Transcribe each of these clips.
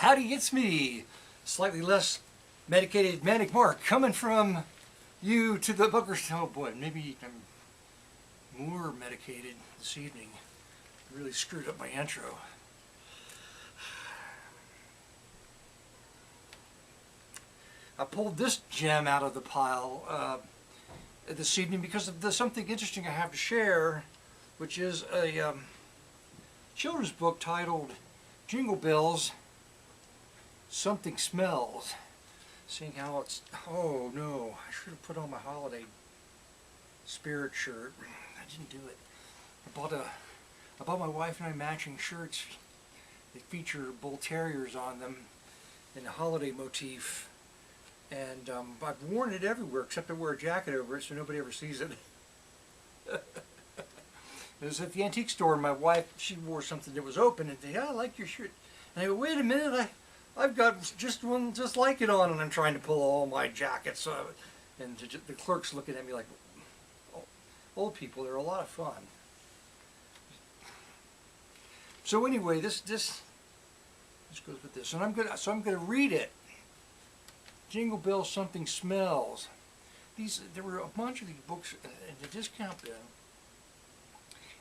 Howdy, it's me, slightly less medicated Manic Mark, coming from you to the Bookers. Oh boy, maybe I'm more medicated this evening. Really screwed up my intro. I pulled this gem out of the pile this evening because of something interesting I have to share, which is a children's book titled Jingle Bells, Something Smells. Seeing how it's, oh no, I should have put on my holiday spirit shirt. I didn't do it. I bought my wife and I matching shirts. They feature bull terriers on them in a holiday motif. And I've worn it everywhere except I wear a jacket over it so nobody ever sees it. It was at the antique store and my wife, she wore something that was open and said, yeah, I like your shirt. And I go, wait a minute, I've got just one just like it on, and I'm trying to pull all my jackets. And the clerk's looking at me like, oh, old people, they're a lot of fun. So anyway, this goes with this, and I'm gonna read it. Jingle Bells, Something Smells. There were a bunch of these books in the discount bin,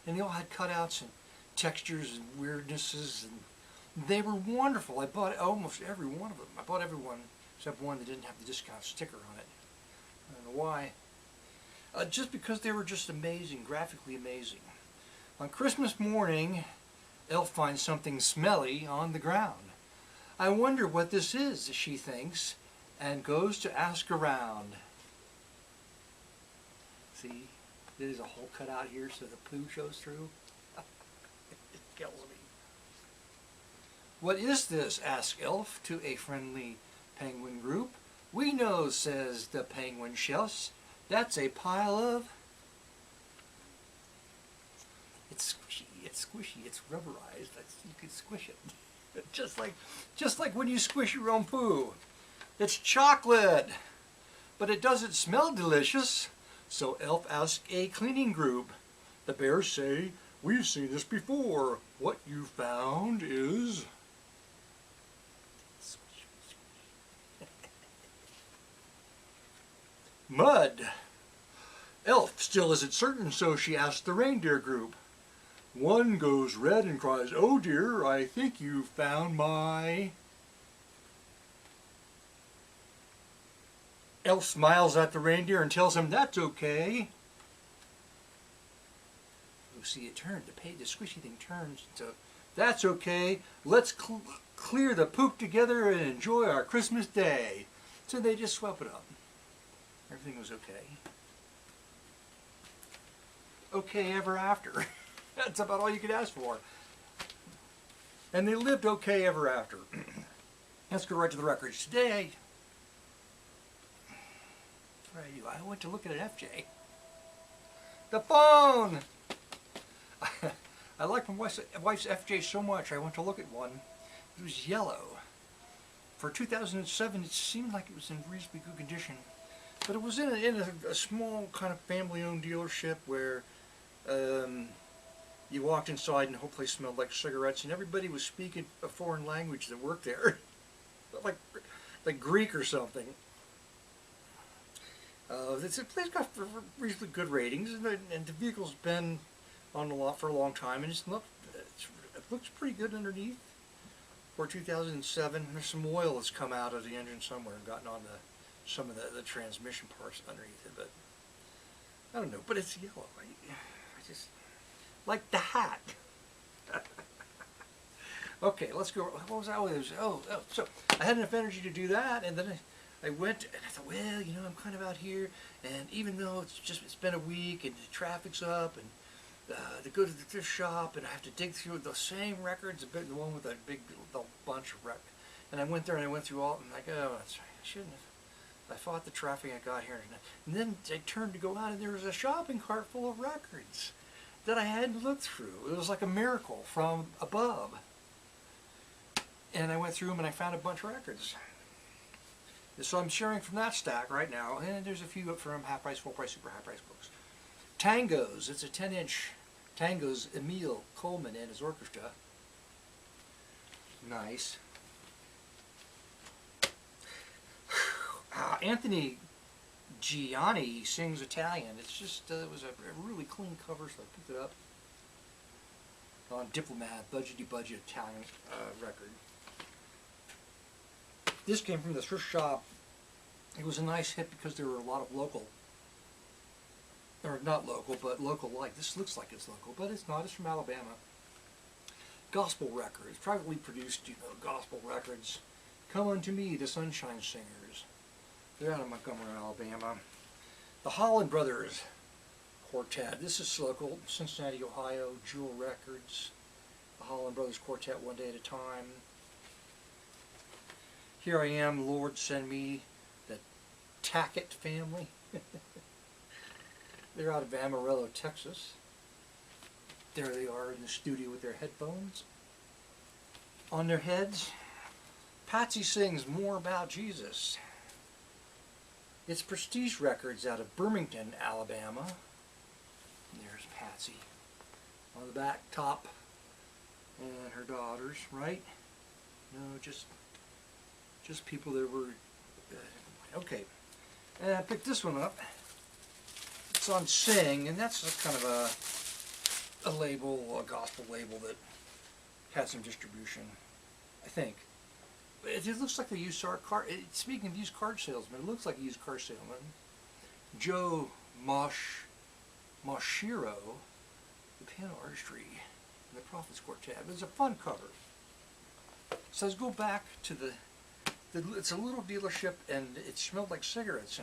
and they all had cutouts and textures and weirdnesses, and they were wonderful. I bought almost every one of them. I bought every one except one that didn't have the discount sticker on it. I don't know why. Just because they were just amazing, graphically amazing. On Christmas morning, Elf finds something smelly on the ground. I wonder what this is, she thinks, and goes to ask around. See, there's a hole cut out here so the poo shows through. It kills me. What is this? Asks Elf to a friendly penguin group. We know, says the penguin chefs. That's a pile of... It's squishy, it's rubberized. You can squish it. just like when you squish your own poo. It's chocolate, but it doesn't smell delicious. So Elf asks a cleaning group. The bears say, we've seen this before. What you found is... mud. Elf still isn't certain, so she asks the reindeer group. One goes red and cries, oh dear, I think you found my... Elf smiles at the reindeer and tells him that's okay. You see, it turned, the squishy thing turns, so that's okay. Let's clear the poop together and enjoy our Christmas day. So they just swept it up. Everything was okay. Okay ever after. That's about all you could ask for. And they lived okay ever after. Let's go right to the records. Today, I went to look at an FJ. The phone! I like my wife's FJ so much, I went to look at one. It was yellow. For 2007, it seemed like it was in reasonably good condition. But it was in a small kind of family-owned dealership where you walked inside and the whole place smelled like cigarettes, and everybody was speaking a foreign language that worked there, like Greek or something. It's got reasonably good ratings, and the vehicle's been on the lot for a long time, and it looks pretty good underneath. For 2007, there's some oil that's come out of the engine somewhere and gotten on some of the transmission parts underneath it, but I don't know. But it's yellow. I just like the hat. Okay, let's go. What was that? So I had enough energy to do that, and then I went and I thought, well, you know, I'm kind of out here, and even though it's been a week and the traffic's up, and to go to the thrift shop, and I have to dig through the same records, the one with a big bunch of records, and I went there and I went through all, and like, oh, that's right, I shouldn't have. I fought the traffic I got here. And then I turned to go out and there was a shopping cart full of records that I hadn't looked through. It was like a miracle from above. And I went through them and I found a bunch of records. So I'm sharing from that stack right now. And there's a few up from half price, full price, super high price books. Tangos. It's a 10-inch Tangos, Emil Coleman and his orchestra. Nice. Anthony Gianni sings Italian. It's just, it was a really clean cover, so I picked it up on Diplomat, budgety budget Italian record. This came from the thrift shop. It was a nice hit because there were a lot of local, or not local, but local like. This looks like it's local, but it's not. It's from Alabama. Gospel records, privately produced, gospel records. Come unto me, the Sunshine Singers. They're out of Montgomery, Alabama. The Holland Brothers Quartet. This is local, Cincinnati, Ohio. Jewel Records. The Holland Brothers Quartet, One Day at a Time. Here I Am, Lord Send Me. The Tackett Family. They're out of Amarillo, Texas. There they are in the studio with their headphones on their heads. Patsy Sings More About Jesus. It's Prestige Records out of Birmingham, Alabama. There's Patsy on the back top, and her daughters, right? No, just people that were okay. And I picked this one up. It's on Sing, and that's kind of a label, a gospel label that had some distribution, I think. It looks like a used car. Speaking of used car salesman, it looks like a used car salesman. Joe Moshiro, the piano artistry, and the Prophets Quartet. It's a fun cover. So let's go back to it's a little dealership, and it smelled like cigarettes,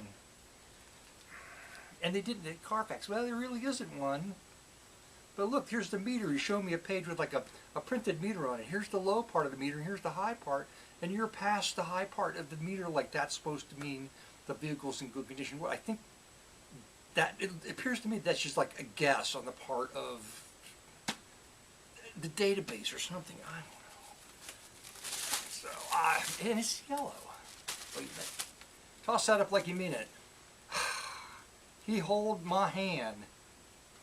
and they didn't at Carfax. Well, there really isn't one. But look, here's the meter. He's showing me a page with like a printed meter on it. Here's the low part of the meter, and here's the high part, and you're past the high part of the meter, like that's supposed to mean the vehicle's in good condition. Well, I think that it appears to me that's just like a guess on the part of the database or something. I don't know. So, and it's yellow. What do you think? Toss that up like you mean it. He Hold My Hand.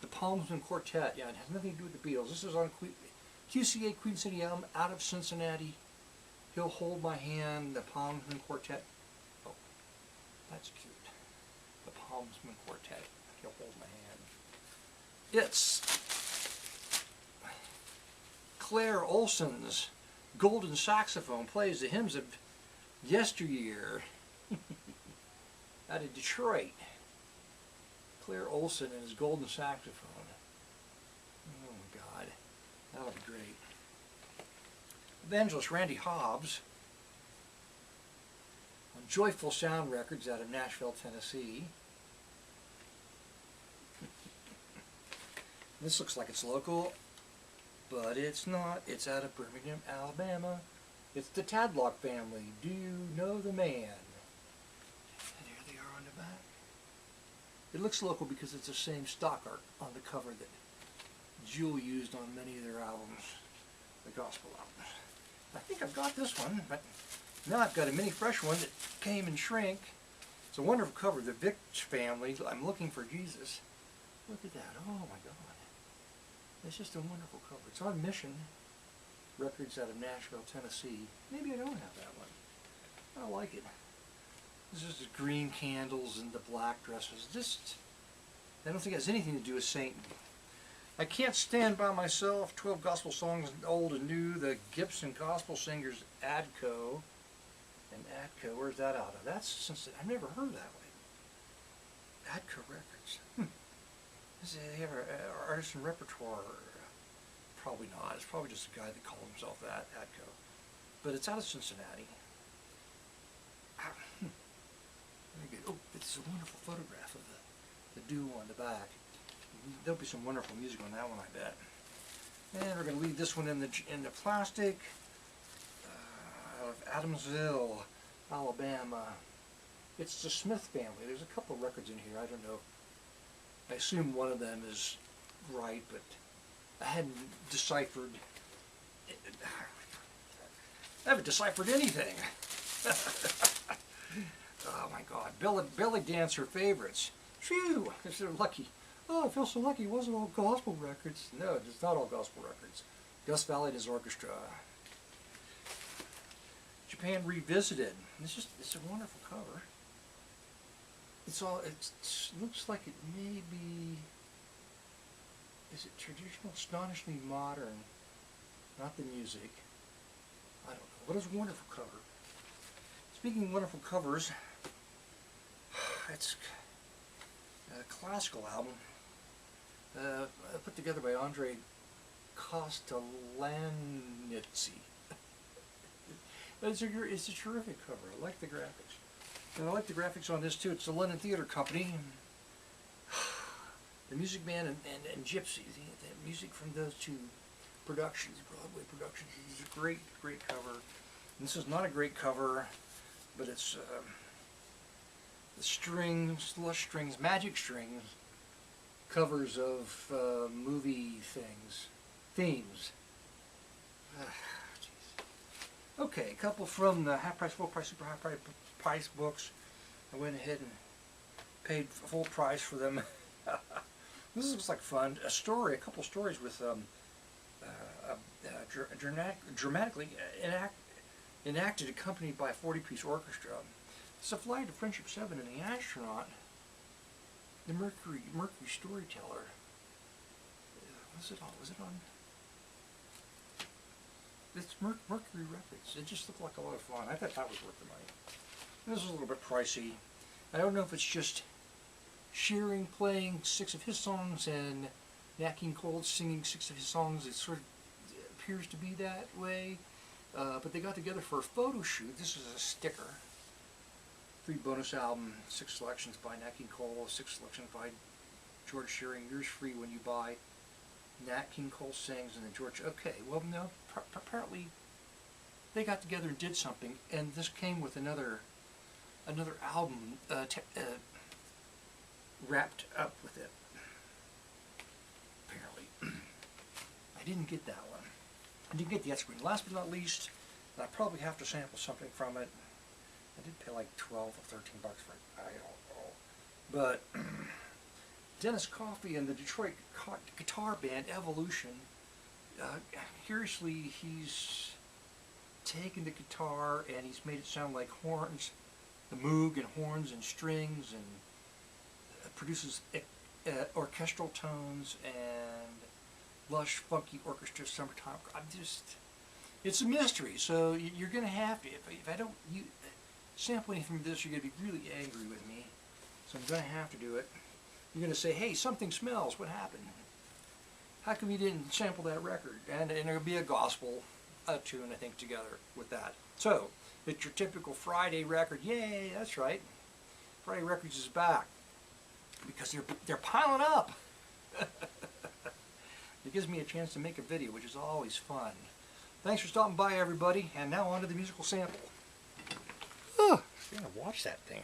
The Palmsman Quartet. Yeah, it has nothing to do with the Beatles. This is on QCA Queen City album out of Cincinnati. He'll Hold My Hand. The Palmsman Quartet. Oh, that's cute. The Palmsman Quartet. He'll Hold My Hand. It's Claire Olson's golden saxophone plays the hymns of yesteryear. Out of Detroit. Claire Olson and his golden saxophone. Oh my God, that'll be great. Evangelist Randy Hobbs on Joyful Sound Records out of Nashville, Tennessee. This looks like it's local, but it's not. It's out of Birmingham, Alabama. It's the Tadlock family. Do you know the man? It looks local because it's the same stock art on the cover that Jewel used on many of their albums, the gospel albums. I think I've got this one, but now I've got a mini fresh one that came in shrink. It's a wonderful cover, the Vick family, I'm Looking for Jesus. Look at that, oh my God. It's just a wonderful cover. It's on Mission Records out of Nashville, Tennessee. Maybe I don't have that one. I like it. This is the green candles and the black dresses. I don't think it has anything to do with Satan. I Can't Stand By Myself, 12 gospel songs, old and new, the Gibson Gospel Singers, Adco. And Adco, where's that out of? That's since I've never heard that way. Adco Records. They have an artist and repertoire. Probably not. It's probably just a guy that called himself that, Adco. But it's out of Cincinnati. Oh, it's a wonderful photograph of the duo on the back. There'll be some wonderful music on that one, I bet. And we're going to leave this one in the plastic. Out of Adamsville, Alabama. It's the Smith family. There's a couple of records in here. I don't know. I assume one of them is right, but I hadn't deciphered. I haven't deciphered anything. Oh my God, belly dancer favorites. Phew, I'm so lucky. Oh, I feel so lucky. It wasn't all gospel records. No, it's not all gospel records. Gus Valley and his orchestra. Japan Revisited. It's a wonderful cover. it's all, looks like it may be, is it traditional, astonishingly modern, not the music. I don't know. What is a wonderful cover? Speaking of wonderful covers, it's a classical album put together by Andre Kostelanitsky. It's a terrific cover. I like the graphics. And I like the graphics on this too. It's the London Theatre Company. The Music Man and Gypsy. The music from those two productions, Broadway productions. It's a great, great cover. And this is not a great cover, but it's the strings, lush strings, magic strings, covers of movie themes. Okay, a couple from the half price, full price, super half price books. I went ahead and paid full price for them. This looks like fun. A couple stories with dramatically enacted, accompanied by a 40-piece orchestra. It's a Flight of Friendship 7 and the Astronaut, the Mercury Storyteller. Was it on? It's Mercury Records. It just looked like a lot of fun. I thought that was worth the money. And this is a little bit pricey. I don't know if it's just Shearing playing 6 of his songs and Nat King Cole singing 6 of his songs. It sort of appears to be that way. But they got together for a photo shoot. This is a sticker. 3 bonus album, 6 selections by Nat King Cole, 6 selections by George Shearing. Yours free when you buy Nat King Cole Sings and then George. Okay, well, no, apparently they got together and did something, and this came with another album wrapped up with it. Apparently, I didn't get that one. I didn't get the screen. Last but not least, I probably have to sample something from it. I did pay like 12 or 13 bucks for it. I don't know. But Dennis Coffey and the Detroit guitar band Evolution, curiously, he's taken the guitar and he's made it sound like horns, the Moog and horns and strings, and produces orchestral tones and lush, funky orchestra summertime. It's a mystery, so you're going to have to, if I don't sample anything from this, you're going to be really angry with me. So I'm going to have to do it. You're going to say, hey, something smells. What happened? How come you didn't sample that record? And it'll be a gospel tune, I think, together with that. So, it's your typical Friday record. Yay, that's right. Friday Records is back. Because they're piling up. It gives me a chance to make a video, which is always fun. Thanks for stopping by, everybody. And now on to the musical sample. I'm going to watch that thing.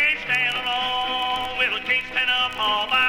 can't stand alone. Well, I can't stand up all by